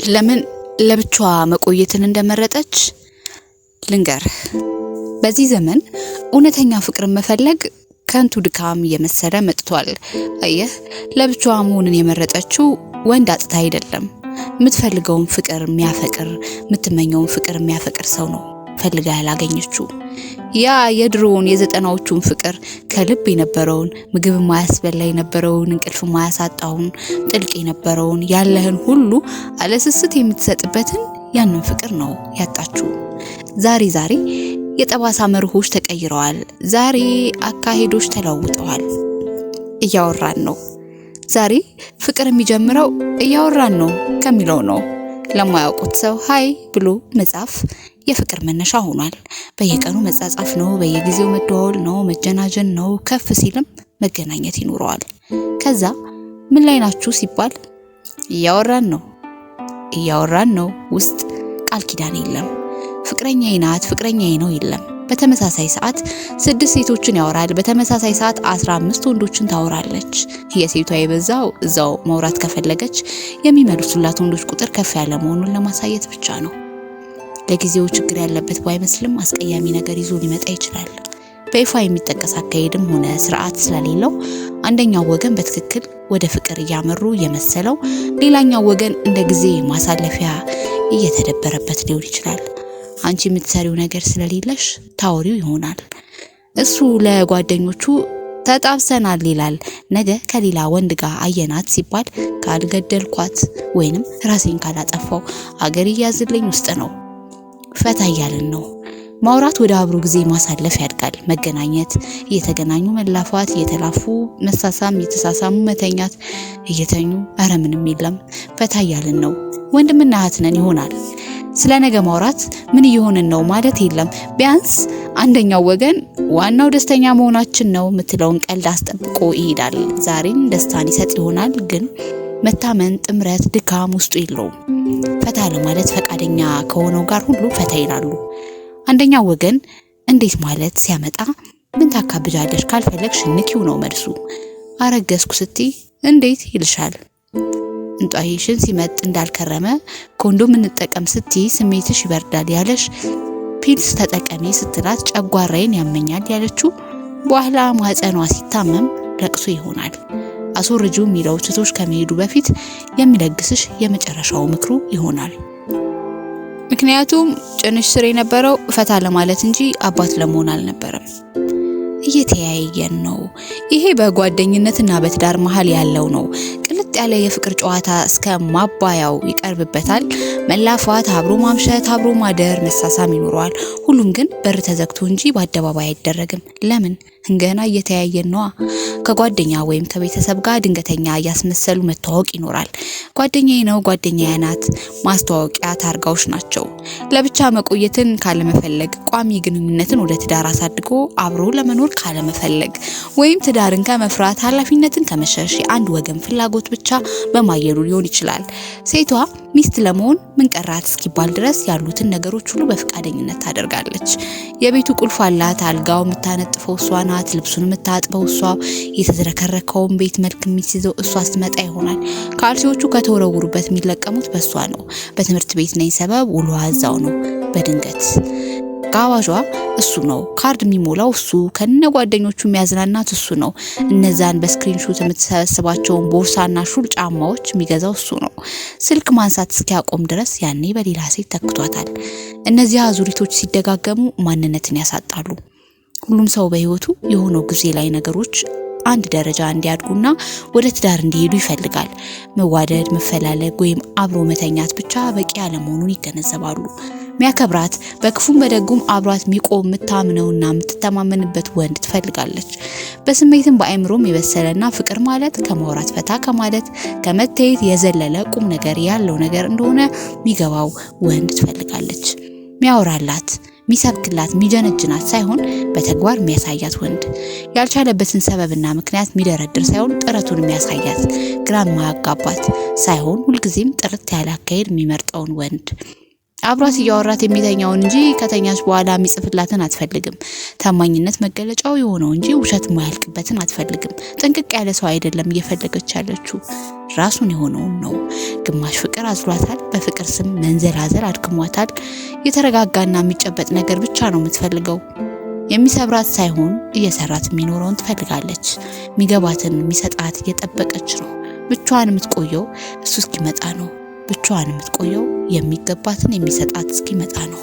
ለምን ለብቻዋ መቆየትን እንደመረጠች ልንገርህ። በዚህ ዘመን እውነተኛ ፍቅርን መፈለግ ከንቱ ድካም እየመሰለ መጥቷል። አየህ፣ ለብቻዋ መሆንን የመረጠችው ወንድ አጥታ አይደለም። የምትፈልገውን ፍቅር የሚያፈቅር የምትመኘውን ፍቅር የሚያፈቅር ሰው ነው ፈልጋ ያላገኘችው። ያ የድሮውን የዘጠናዎቹን ፍቅር ከልብ የነበረውን ምግብ ማያስበላ የነበረውን እንቅልፍ ማያሳጣውን ጥልቅ የነበረውን ያለህን ሁሉ አለስስት የምትሰጥበትን ያንን ፍቅር ነው ያጣችው። ዛሬ የጠባሳ መርሆች ተቀይረዋል። ዛሬ አካሄዶች ተለውጠዋል። እያወራን ነው። ዛሬ ፍቅር የሚጀምረው እያወራን ነው ከሚለው ነው። ለማያውቁት ሰው ሃይ ብሎ መጻፍ የፍቅር መነሻ ሆኗል። በየቀኑ መጻጻፍ ነው፣ በየጊዜው መደዋወል ነው፣ መጀናጀን ነው፣ ከፍ ሲልም መገናኘት ይኖረዋል። ከዛ ምን ላይ ናችሁ ሲባል እያወራን ነው ውስጥ ቃል ኪዳን የለም። ፍቅረኛዬ ናት ፍቅረኛዬ ነው የለም። በተመሳሳይ ሰዓት 6 ሴቶችን ያወራል። በተመሳሳይ ሰዓት 15 ወንዶችን ታወራለች። የሴቷ የበዛው እዛው መውራት ከፈለገች የሚመልሱላት ወንዶች ቁጥር ከፍ ያለ መሆኑን ለማሳየት ብቻ ነው። ለጊዜው ችግር ያለበት ባይመስልም አስቀያሚ ነገር ይዞ ሊመጣ ይችላል። በይፋ የሚጠቀስ አካሄድም ሆነ ስርዓት ስለሌለው አንደኛው ወገን በትክክል ወደ ፍቅር እያመሩ የመሰለው ሌላኛው ወገን እንደ ጊዜ ማሳለፊያ እየተደበረበት ሊሆን ይችላል። አንቺ የምትሰሪው ነገር ስለሌለሽ ታወሪው ይሆናል። እሱ ለጓደኞቹ ተጣብሰናል ይላል። ነገ ከሌላ ወንድ ጋር አየናት ሲባል ካልገደልኳት ወይንም ራሴን ካላጠፋው አገር ይያዝልኝ ውስጥ ነው። ፈታ እያልን ነው። ማውራት ወደ አብሮ ጊዜ ማሳለፍ ያድጋል። መገናኘት፣ እየተገናኙ መላፋት፣ እየተላፉ መሳሳም፣ እየተሳሳሙ መተኛት፣ እየተኙ ኧረ ምንም የለም ፈታ እያልን ነው። ወንድምና እህት ነን ይሆናል። ስለ ነገ ማውራት ምን እየሆንን ነው ማለት የለም። ቢያንስ አንደኛው ወገን ዋናው ደስተኛ መሆናችን ነው የምትለውን ቀልድ አስጠብቆ ይሄዳል። ዛሬን ደስታን ይሰጥ ይሆናል፣ ግን መታመን፣ ጥምረት፣ ድካም ውስጡ የለውም። ፈታ ለማለት ፈቃደኛ ከሆነው ጋር ሁሉ ፈታ ይላሉ። አንደኛው ወገን እንዴት ማለት ሲያመጣ ምን ታካብጃለሽ ካልፈለግሽ ንኪው ነው መልሱ። አረገዝኩ ስትይ እንዴት ይልሻል። እንጧይሽን ሲመጥ እንዳልከረመ ኮንዶም እንጠቀም ስትይ ስሜትሽ ይበርዳል ያለሽ፣ ፒልስ ተጠቀሚ ስትላት ጨጓራዬን ያመኛል ያለችው በኋላ ማህፀኗ ሲታመም ለቅሶ ይሆናል። አስወርጂው የሚለው ትቶሽ ከመሄዱ በፊት የሚለግስሽ የመጨረሻው ምክሩ ይሆናል። ምክንያቱም ጭንሽ ስር የነበረው ፈታ ለማለት እንጂ አባት ለመሆን አልነበረም። እየተያየን ነው። ይሄ በጓደኝነትና በትዳር መሃል ያለው ነው። ቅልጥ ያለ የፍቅር ጨዋታ እስከ ማባያው ይቀርብበታል። መላፋት፣ አብሮ ማምሸት፣ አብሮ ማደር፣ መሳሳም ይኖረዋል። ሁሉም ግን በር ተዘግቶ እንጂ በአደባባይ አይደረግም። ለምን? ገና እየተያየን ነዋ። ከጓደኛ ወይም ከቤተሰብ ጋር ድንገተኛ እያስመሰሉ መተዋወቅ ይኖራል። ጓደኛዬ ነው፣ ጓደኛዬ ናት ማስተዋወቂያ ታርጋዎች ናቸው። ለብቻ መቆየትን ካለመፈለግ፣ ቋሚ ግንኙነትን ወደ ትዳር አሳድጎ አብሮ ለመኖር ካለመፈለግ ወይም ትዳርን ከመፍራት ኃላፊነትን ከመሸሽ የአንድ ወገን ፍላጎት ብቻ በማየሉ ሊሆን ይችላል። ሴቷ ሚስት ለመሆን ምን ቀራት እስኪባል ድረስ ያሉትን ነገሮች ሁሉ በፍቃደኝነት ታደርጋለች። የቤቱ ቁልፍ አላት። አልጋው የምታነጥፈው እሷ ናት። ልብሱን የምታጥበው እሷ፣ የተዝረከረከውን ቤት መልክ የሚይዘው እሷ ስትመጣ ይሆናል። ካልሲዎቹ ከተወረወሩበት የሚለቀሙት በእሷ ነው። በትምህርት ቤት ነኝ ሰበብ ውሎዋ እዛው ነው። በድንገት ጋባዧ እሱ ነው። ካርድ የሚሞላው እሱ፣ ከነ ጓደኞቹ የሚያዝናናት እሱ ነው። እነዛን በስክሪንሾት የምትሰበስባቸውን ቦርሳና ሹል ጫማዎች የሚገዛው እሱ ነው። ስልክ ማንሳት እስኪያቆም ድረስ ያኔ በሌላ ሴት ተክቷታል። እነዚህ አዙሪቶች ሲደጋገሙ ማንነትን ያሳጣሉ። ሁሉም ሰው በህይወቱ የሆነው ጊዜ ላይ ነገሮች አንድ ደረጃ እንዲያድጉና ወደ ትዳር እንዲሄዱ ይፈልጋል። መዋደድ፣ መፈላለግ ወይም አብሮ መተኛት ብቻ በቂ አለመሆኑን ይገነዘባሉ። ሚያከብራት በክፉም በደጉም አብሯት ሚቆም የምታምነውና የምትተማመንበት ወንድ ትፈልጋለች። በስሜትም በአእምሮም የበሰለና ፍቅር ማለት ከማውራት ፈታ ከማለት ከመተየት የዘለለ ቁም ነገር ያለው ነገር እንደሆነ ሚገባው ወንድ ትፈልጋለች። ሚያወራላት፣ ሚሰብክላት፣ ሚጀነጅናት ሳይሆን በተግባር የሚያሳያት ወንድ፣ ያልቻለበትን ሰበብና ምክንያት ሚደረድር ሳይሆን ጥረቱን የሚያሳያት፣ ግራ ማያጋባት ሳይሆን ሁልጊዜም ጥርት ያለ አካሄድ የሚመርጠውን ወንድ። አብሯት እያወራት የሚተኛውን እንጂ ከተኛች በኋላ የሚጽፍላትን አትፈልግም። ታማኝነት መገለጫው የሆነው እንጂ ውሸት የማያልቅበትን አትፈልግም። ጥንቅቅ ያለ ሰው አይደለም እየፈለገች ያለችው፣ ራሱን የሆነውን ነው። ግማሽ ፍቅር አዝሏታል። በፍቅር ስም መንዘላዘል አድክሟታል። የተረጋጋና የሚጨበጥ ነገር ብቻ ነው የምትፈልገው። የሚሰብራት ሳይሆን እየሰራት የሚኖረውን ትፈልጋለች። የሚገባትን የሚሰጣት እየጠበቀች ነው። ብቻዋን የምትቆየው እሱ እስኪመጣ ነው። ብቻዋን የምትቆየው የሚገባትን የሚሰጣት እስኪመጣ ነው።